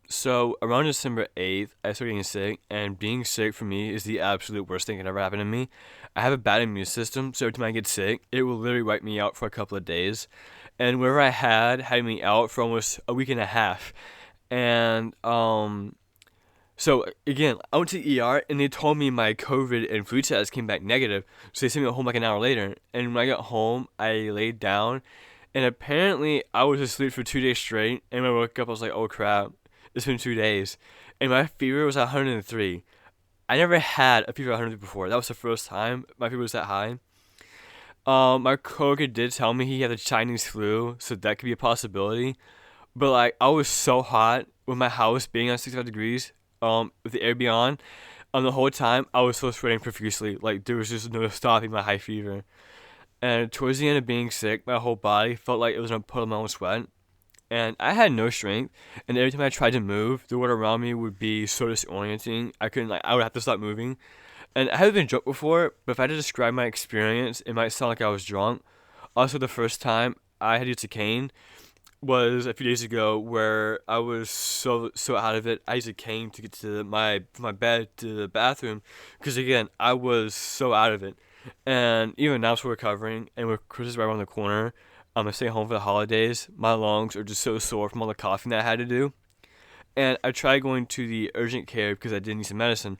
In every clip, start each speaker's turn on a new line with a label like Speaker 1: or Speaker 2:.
Speaker 1: So around December 8th, I started getting sick, and being sick for me is the absolute worst thing that ever happened to me. I have a bad immune system, so every time I get sick, it will literally wipe me out for a couple of days. And wherever I had me out for almost a week and a half. And so again, I went to the ER and they told me my COVID and flu test came back negative. So they sent me home like an hour later. And when I got home, I laid down, and apparently I was asleep for 2 days straight. And when I woke up, I was like, "Oh crap, it's been 2 days," and my fever was 103. I never had a fever 100 before. That was the first time my fever was that high. My coworker did tell me he had the Chinese flu, so that could be a possibility. But like, I was so hot with my house being on 65 degrees, with the air being on, the whole time I was still sweating profusely. Like there was just no stopping my high fever. And towards the end of being sick, my whole body felt like it was in a puddle of my own sweat. And I had no strength. And every time I tried to move, the world around me would be so disorienting. I couldn't like I would have to stop moving. And I haven't been drunk before, but if I had to describe my experience, it might sound like I was drunk. Also, the first time I had used a cane was a few days ago, where I was so out of it. I used a cane to get to my bed to the bathroom, because again I was so out of it. And even now, I'm still recovering, and with Christmas right around the corner, I'm staying home for the holidays. My lungs are just so sore from all the coughing that I had to do. And I tried going to the urgent care because I did need some medicine.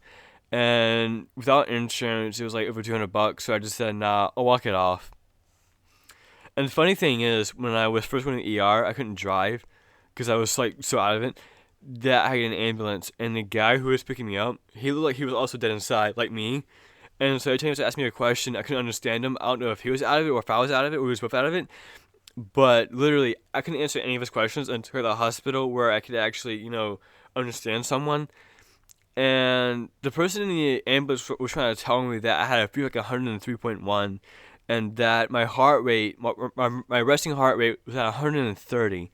Speaker 1: And without insurance, it was like over $200. So I just said, nah, I'll walk it off. And the funny thing is, when I was first going to the ER, I couldn't drive because I was like so out of it that I had an ambulance. And the guy who was picking me up, he looked like he was also dead inside, like me. And so every time he was to ask me a question, I couldn't understand him. I don't know if he was out of it or if I was out of it or we was both out of it. But literally, I couldn't answer any of his questions until the hospital, where I could actually, understand someone. And the person in the ambulance was trying to tell me that I had a fever like 103.1, and that my heart rate, my resting heart rate was at 130.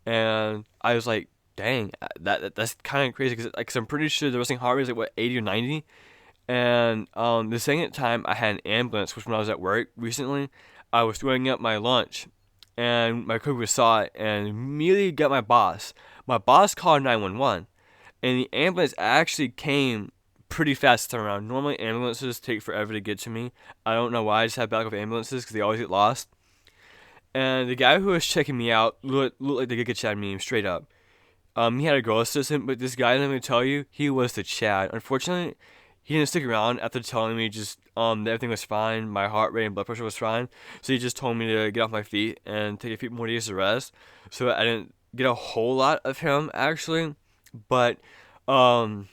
Speaker 1: And I was like, dang, that's kind of crazy, because I'm pretty sure the resting heart rate is like what, 80 or 90. And the second time I had an ambulance was when I was at work recently. I was throwing up my lunch, and my coworker saw it and immediately got my boss. My boss called 911, and the ambulance actually came pretty fast around. Normally ambulances take forever to get to me. I don't know why. I just have backup ambulances because they always get lost. And the guy who was checking me out looked like the Giga Chad meme, straight up. He had a girl assistant, but this guy, let me tell you, he was the Chad. Unfortunately, he didn't stick around after telling me just that everything was fine, my heart rate and blood pressure was fine. So he just told me to get off my feet and take a few more days to rest. So I didn't get a whole lot of him actually, but um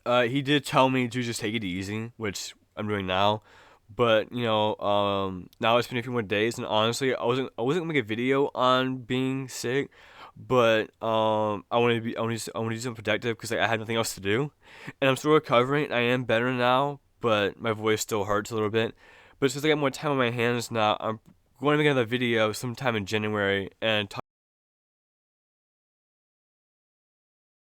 Speaker 1: he did tell me to just take it easy, which I'm doing now. But now it's been a few more days, and honestly, I wasn't gonna make a video on being sick, but I want to do something productive because like, I had nothing else to do, and I'm still recovering. I am better now, but my voice still hurts a little bit. But since I got more time on my hands now, I'm going to make another video sometime in January and